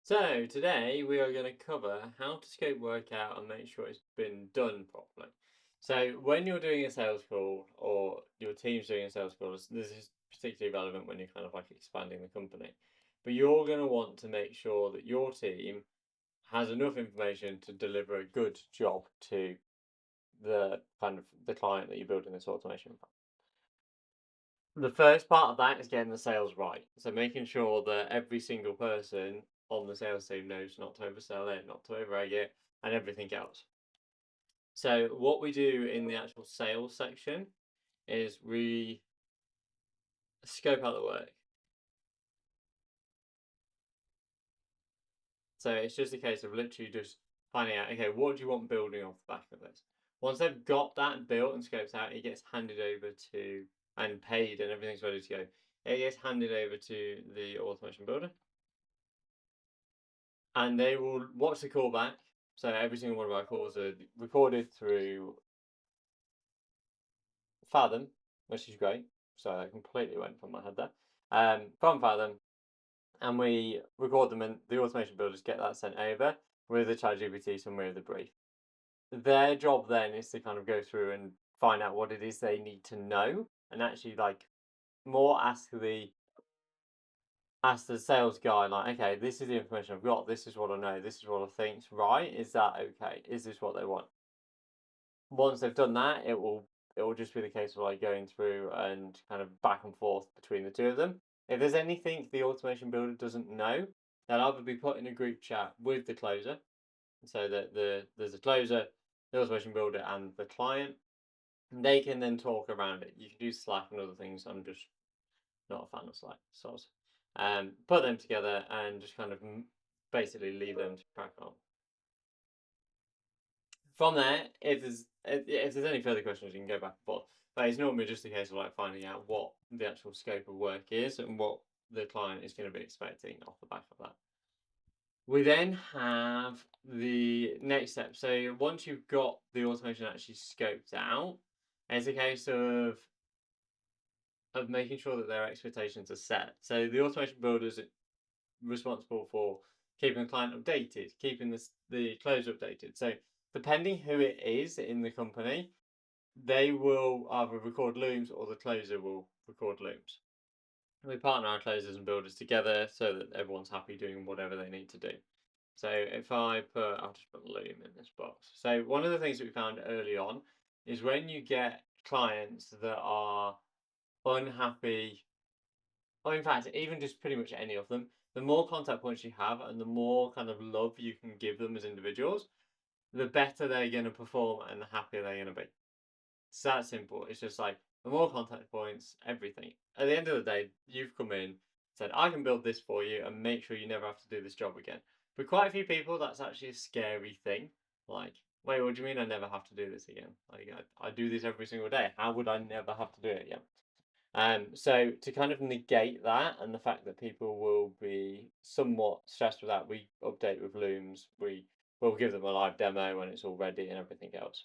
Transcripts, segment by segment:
So today we are going to cover how to scope work out and make sure it's been done properly. So when you're doing a sales call or your team's doing a sales call, this is particularly relevant when you're kind of like expanding the company. But you're going to want to make sure that your team has enough information to deliver a good job to the kind of the client that you're building this automation for. The first part of that is getting the sales right. So making sure that every single person on the sales team knows not to oversell it, not to overegg it, and everything else. So what we do in the actual sales section is we scope out the work. So it's just a case of literally just finding out, okay, what do you want building off the back of this? Once they've got that built and scoped out, it gets handed over to and paid and everything's ready to go. It gets handed over to the automation builder and they will watch the call back. So every single one of our calls are recorded through Fathom, which is great. So I completely went from my head there. From Fathom, and we record them, and the automation builders get that sent over with the ChatGPT summary of the brief. Their job then is to kind of go through and find out what it is they need to know, and actually like more ask the sales guy like, okay, this is the information I've got. This is what I know. This is what I think's right. Is that okay? Is this what they want? Once they've done that, it will just be the case of like going through and kind of back and forth between the two of them. If there's anything the automation builder doesn't know, they'll either be put in a group chat with the closer, so that there's a closer, the automation builder, and the client. And they can then talk around it. You can do Slack and other things. I'm just not a fan of Slack, so put them together and just kind of basically leave them to crack on. From there, if there's any further questions, you can go back and forth. But it's normally just a case of like finding out what the actual scope of work is and what the client is going to be expecting off the back of that. We then have the next step. So once you've got the automation actually scoped out, it's a case of making sure that their expectations are set. So the automation builder is responsible for keeping the client updated, keeping the close updated. So depending who it is in the company, they will either record looms or the closer will record looms. We partner our closers and builders together so that everyone's happy doing whatever they need to do. So if I'll just put loom in this box. So one of the things that we found early on is when you get clients that are unhappy, or in fact, even just pretty much any of them, the more contact points you have and the more kind of love you can give them as individuals, the better they're going to perform and the happier they're going to be. It's that simple. It's just like the more contact points, everything. At the end of the day, you've come in, said, I can build this for you and make sure you never have to do this job again. For quite a few people, that's actually a scary thing. Like, wait, what do you mean I never have to do this again? Like, I do this every single day. How would I never have to do it again? So to kind of negate that and the fact that people will be somewhat stressed with that, we update with Looms. We will give them a live demo when it's all ready and everything else.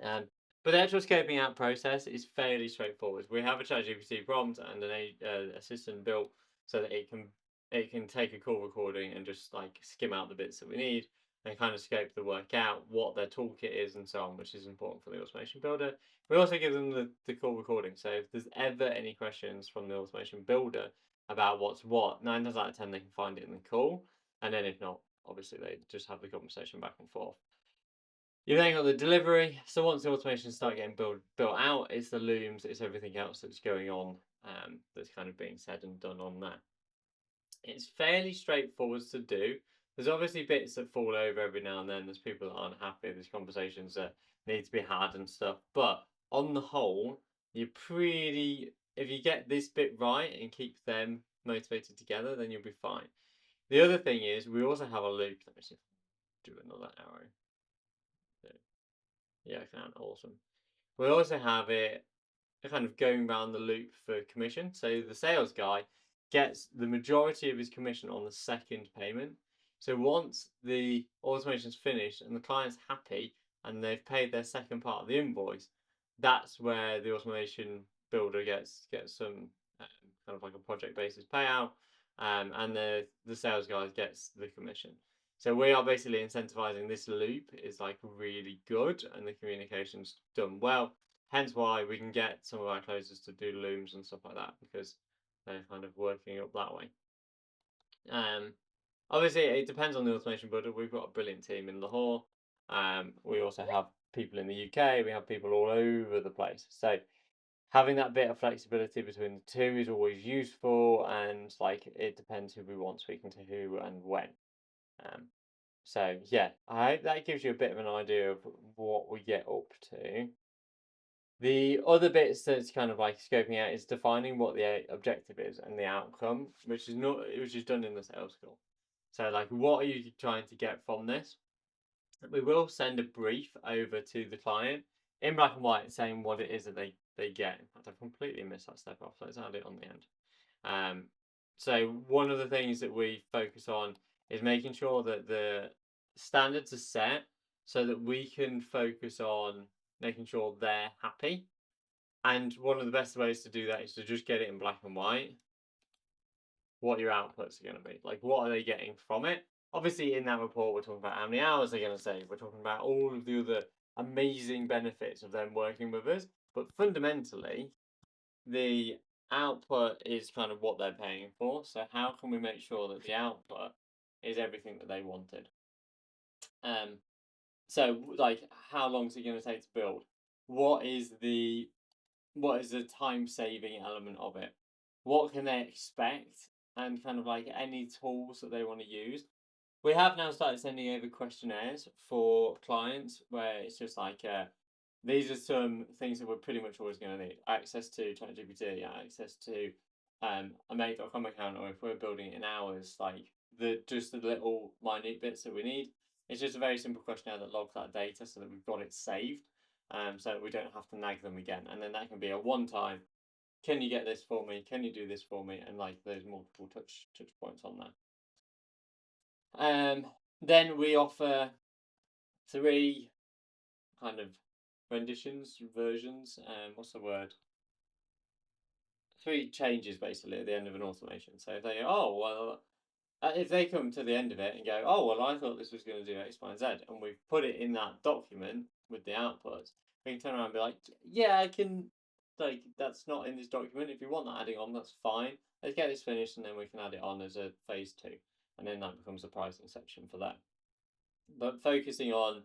Um, but the actual scoping out process is fairly straightforward. We have a ChatGPT prompt and an assistant built so that it can take a call recording and just like skim out the bits that we need and kind of scope the work out, what their toolkit is and so on, which is important for the automation builder. We also give them the call recording. So if there's ever any questions from the automation builder about what's what, 9 times out of 10 they can find it in the call. And then if not, obviously they just have the conversation back and forth. You've then got the delivery. So once the automations start getting built out, it's the looms, it's everything else that's going on that's kind of being said and done on that. It's fairly straightforward to do. There's obviously bits that fall over every now and then. There's people that aren't happy. There's conversations that need to be had and stuff. But on the whole, you're pretty. If you get this bit right and keep them motivated together, then you'll be fine. The other thing is we also have a loop. Let me see if I do another arrow. Yeah, I can. Awesome. We also have it kind of going around the loop for commission. So the sales guy gets the majority of his commission on the second payment. So once the automation's finished and the client's happy and they've paid their second part of the invoice, that's where the automation builder gets some kind of like a project basis payout, and the sales guy gets the commission. So we are basically incentivizing this loop is like really good, and the communication's done well. Hence why we can get some of our closers to do looms and stuff like that, because they're kind of working up that way. Obviously, it depends on the automation builder. We've got a brilliant team in Lahore. We also have people in the UK. We have people all over the place. So having that bit of flexibility between the two is always useful, and like it depends who we want speaking to who and when. Um, so yeah, I hope that gives you a bit of an idea of what we get up to. The other bits that's kind of like scoping out is defining what the objective is and the outcome, which is done in the sales call. So like, what are you trying to get from this? We will send a brief over to the client in black and white saying what it is that they get. In fact, I've completely missed that step off. Let's add it on the end. So one of the things that we focus on is making sure that the standards are set so that we can focus on making sure they're happy. And one of the best ways to do that is to just get it in black and white what your outputs are going to be. Like, what are they getting from it? Obviously, in that report, we're talking about how many hours they're going to save. We're talking about all of the other amazing benefits of them working with us. But fundamentally, the output is kind of what they're paying for. So how can we make sure that the output is everything that they wanted? So like, how long is it going to take to build? What is the time saving element of it? What can they expect? And kind of like any tools that they want to use. We have now started sending over questionnaires for clients where it's just like, these are some things that we're pretty much always going to need: access to ChatGPT, access to a Make.com account, or if we're building it in hours, like the little minute bits that we need. It's just a very simple questionnaire that logs that data so that we've got it saved, so that we don't have to nag them again. And then that can be a one-time. Can you get this for me? Can you do this for me? And like there's multiple touch points on there. Then we offer 3 kind of versions. What's the word? 3 changes basically at the end of an automation. So if they go, oh well, if they come to the end of it and go, oh well, I thought this was going to do X, Y, and Z, and we've put it in that document with the outputs, we can turn around and be like, yeah, I can. Like, that's not in this document. If you want that adding on, that's fine. Let's get this finished, and then we can add it on as a phase 2, and then that becomes the pricing section for that. But focusing on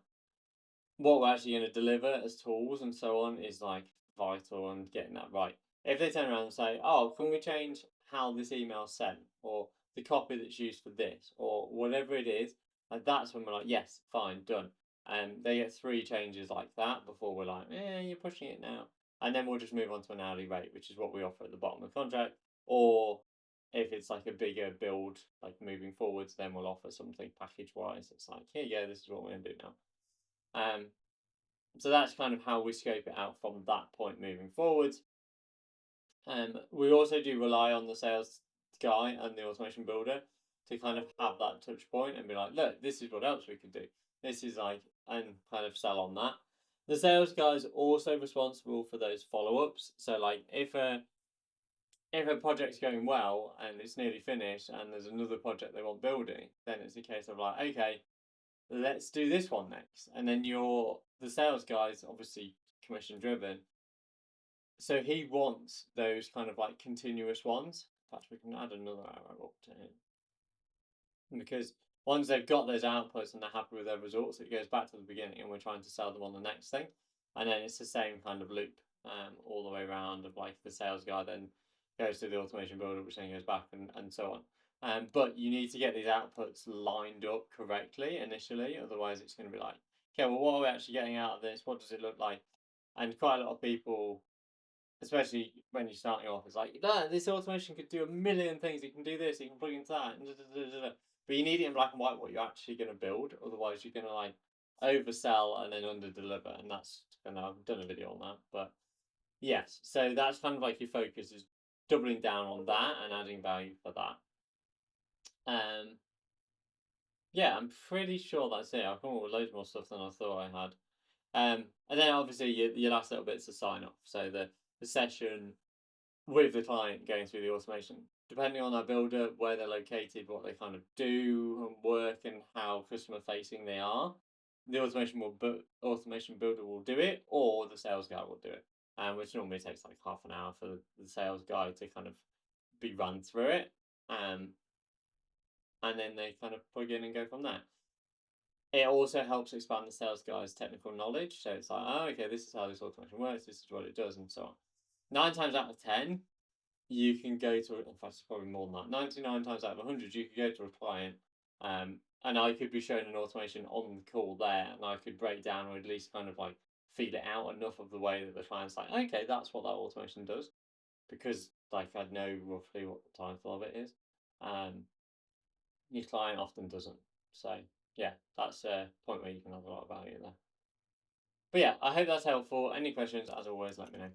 what we're actually going to deliver as tools and so on is like vital, and getting that right. If they turn around and say, oh, can we change how this email's sent, or the copy that's used for this, or whatever it is, like that's when we're like, yes, fine, done. And they get 3 changes like that before we're like, you're pushing it now. And then we'll just move on to an hourly rate, which is what we offer at the bottom of the contract. Or if it's like a bigger build, like moving forwards, then we'll offer something package wise. It's like, here you go, this is what we're going to do now. So that's kind of how we scope it out from that point moving forwards. We also do rely on the sales guy and the automation builder to kind of have that touch point and be like, look, this is what else we can do. This is like, and kind of sell on that. The sales guy is also responsible for those follow-ups. So like, if a project's going well and it's nearly finished and there's another project they want building, then it's a case of like, okay, let's do this one next. And then the sales guy's obviously commission driven, so he wants those kind of like continuous ones. In fact, we can add another arrow up to him, because once they've got those outputs and they're happy with their results, it goes back to the beginning and we're trying to sell them on the next thing. And then it's the same kind of loop all the way around, of like the sales guy then goes to the automation builder, which then goes back, and so on. But you need to get these outputs lined up correctly initially, otherwise it's going to be like, okay, well, what are we actually getting out of this? What does it look like? And quite a lot of people, especially when you're starting off, it's like, no, this automation could do a million things. It can do this, it can plug into that, but you need it in black and white what you're actually going to build. Otherwise, you're going to like oversell and then under deliver, and that's kind of, I've done a video on that. But yes, so that's kind of like your focus is doubling down on that and adding value for that. Yeah, I'm pretty sure that's it. I've come up with loads more stuff than I thought I had. And then obviously your last little bit's the sign off. So the session with the client going through the automation. depending on our builder, where they're located, what they kind of do and work, and how customer facing they are, the automation builder will do it, or the sales guy will do it. Which normally takes like half an hour for the sales guy to kind of be run through it. Um, and then they kind of plug in and go from there. It also helps expand the sales guy's technical knowledge. So it's like, oh, okay, this is how this automation works, this is what it does, and so on. 9 times out of 10, you can go to, in fact, it's probably more than that. 99 times out of 100, you could go to a client, and I could be showing an automation on the call there, and I could break down or at least kind of like feed it out enough of the way that the client's like, okay, that's what that automation does, because like I know roughly what the title of it is. Um, your client often doesn't. So yeah, that's a point where you can have a lot of value there. But yeah, I hope that's helpful. Any questions, as always, let me know.